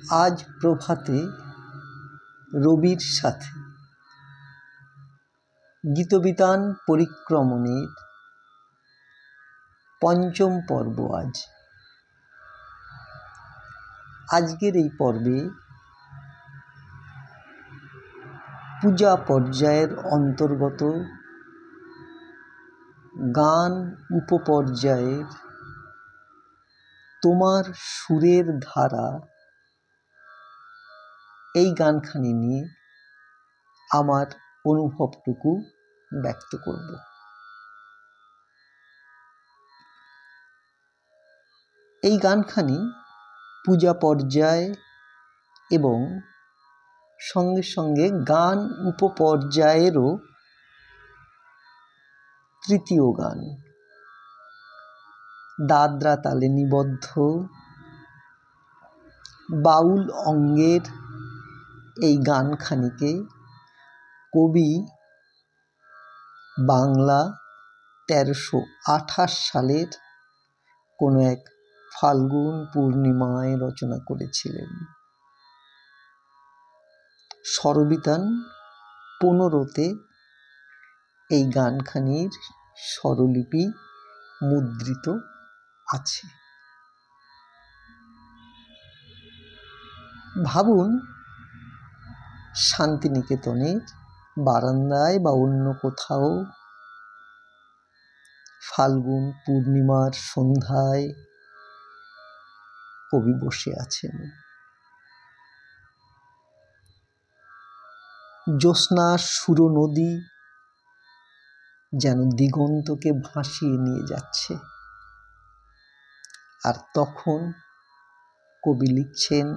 আজ প্রভাতে রবির সাথে গীতবিতান পরিক্রমণের পঞ্চম পর্ব। আজকের এই পর্বে পূজা পর্যায়ের অন্তর্গত গান উপপর্যায়ের তোমার সুরের ধারা এই গানখানি নিয়ে আমার অনুভবটুকু ব্যক্ত করব। এই গানখানি পূজা পর্যায় এবং সঙ্গে সঙ্গে গান উপপর্যায়েরও তৃতীয় গান। দাদরা তালে নিবদ্ধ বাউল অঙ্গের এই গানখানিকে কবি বাংলা ১৩২৮ সালের কোনো এক ফাল্গুন পূর্ণিমায় রচনা করেছিলেন। স্বরবিতান ১৫তে এই গানখানির স্বরলিপি মুদ্রিত আছে। ভাবুন, শান্তিনিকেতনের বারান্দায় বা অন্য কোথাও ফাল্গুন পূর্ণিমার সন্ধ্যায় কবি বসে আছেন। জ্যোৎস্নার সুরনদী যেন দিগন্তকে ভাসিয়ে নিয়ে যাচ্ছে, আর তখন কবি লিখছেন,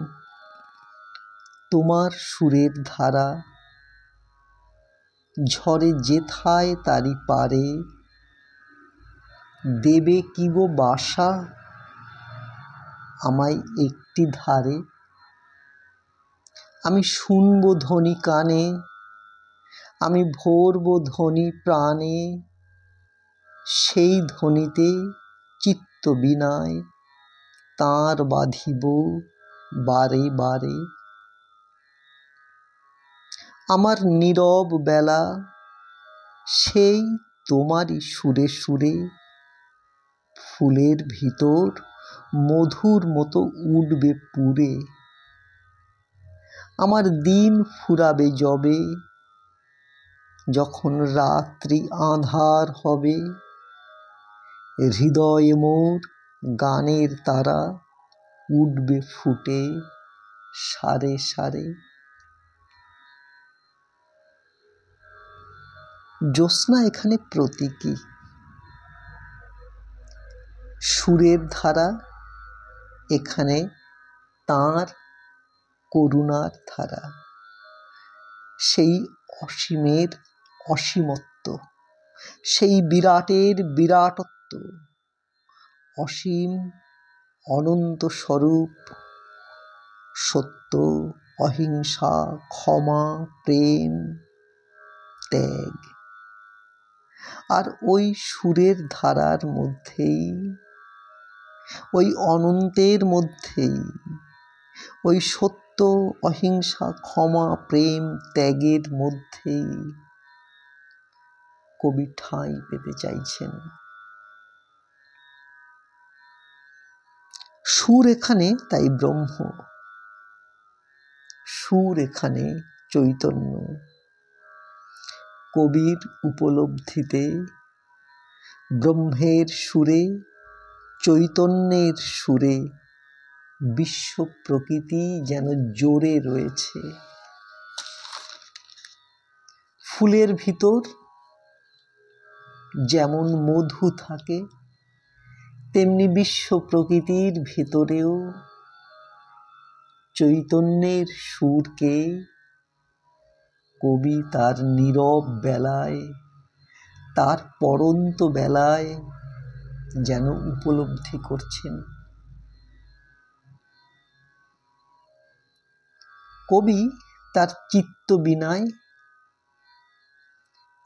তোমার সুরের ধারা ঝরে যেথায় তারি পারে, দেবে কি গো বাসা আমায় একটি ধারে। আমি শুনব ধ্বনি কানে, আমি ভরব ধ্বনি প্রাণে, সেই ধ্বনিতে চিত্ত বিনায় তাঁর বাঁধিব বারে বারে। আমার নীরব বেলা সেই তোমারই সুরে সুরে, ফুলের ভিতর মধুর মতো উঠবে পুরে। আমার দিন ফুরাবে যবে, যখন রাত্রি আঁধার হবে, হৃদয়ে মোর গানের তারা উঠবে ফুটে সারে সারে। জ্যোৎস্না এখানে প্রতীকী, সুরের ধারা এখানে তাঁর করুণার ধারা, সেই অসীমের অসীমত্ব, সেই বিরাটের বিরাটত্ব, অসীম অনন্ত স্বরূপ সত্য, অহিংসা, ক্ষমা, প্রেম, ত্যাগ। আর ওই সুরের ধারার মধ্যেই, ওই অনন্তের মধ্যেই, ওই সত্য, অহিংসা, ক্ষমা, প্রেম, ত্যাগের মধ্যেই কবি ঠাঁই পেতে চাইছেন। সুর এখানে তাই ব্রহ্ম, সুর এখানে চৈতন্য। কবির উপলব্ধিতে ব্রহ্মের সুরে, চৈতন্যের সুরে বিশ্ব প্রকৃতি যেন জোরে রয়েছে। ফুলের ভিতর যেমন মধু থাকে, তেমনি বিশ্ব প্রকৃতির ভিতরেও চৈতন্যের সুরকে কবি তার নীরব বেলায়, তার পড়ন্ত বেলায় যেন উপলব্ধি করছেন। কবি তার চিত্ত বীণায়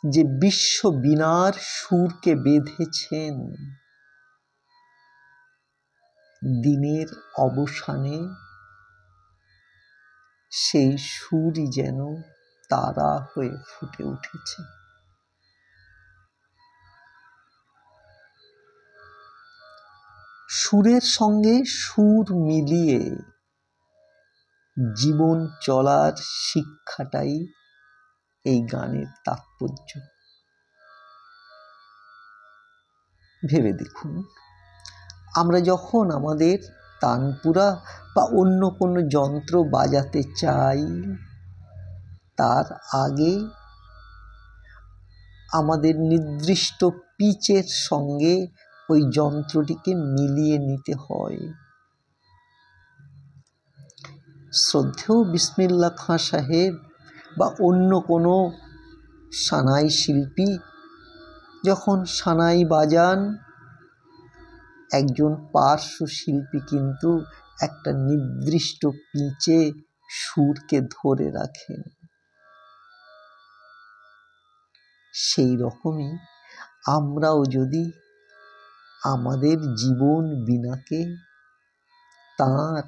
যে বিশ্ব বীণার সুরকে বেঁধেছেন, দিনের অবসানে সেই সুরই যেন তারা হয়ে ফুটে উঠেছে। সুরের সঙ্গে সুর মিলিয়ে জীবন চলার শিক্ষাটাই এই গানের তাৎপর্য। ভেবে দেখুন, আমরা যখন আমাদের তানপুরা বা অন্য কোনো যন্ত্র বাজাতে চাই, তার আগে আমাদের নির্দিষ্ট পিচের সঙ্গে ওই যন্ত্রটিকে মিলিয়ে নিতে হয়। শ্রদ্ধেয় বিসমিল্লাহ খাঁ সাহেব বা অন্য কোনো সানাই শিল্পী যখন সানাই বাজান, একজন পার্শ্ব শিল্পী কিন্তু একটা নির্দিষ্ট পিচে সুরকে ধরে রাখেন। সেই রকমই আমরাও যদি আমাদের জীবন বীণাকে তাঁর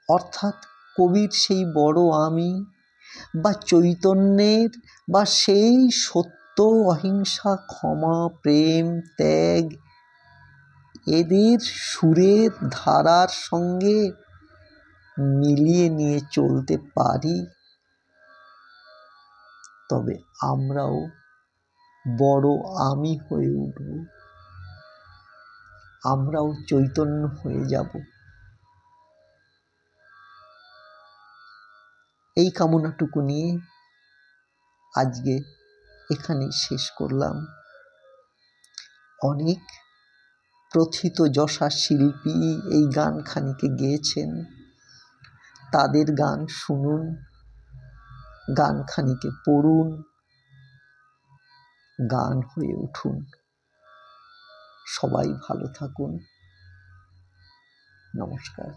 অর্থাৎ কবির সেই বড় আমি বা চৈতন্যের বা সেই সত্য, অহিংসা, ক্ষমা, প্রেম, ত্যাগ এদের সুরের ধারার সঙ্গে মিলিয়ে নিয়ে চলতে পারি, তবে আমরাও বড় আমি হয়ে উঠব, আমরাও চৈতন্য হয়ে যাব। এই কামনাটুকু নিয়ে আজকে এখানেই শেষ করলাম। অনেক প্রথিতযশা শিল্পী এই গানখানিকে গেয়েছেন, তাদের গান শুনুন, গানখানিকে পড়ুন, গান হয়ে উঠুন। সবাই ভালো থাকুন। নমস্কার।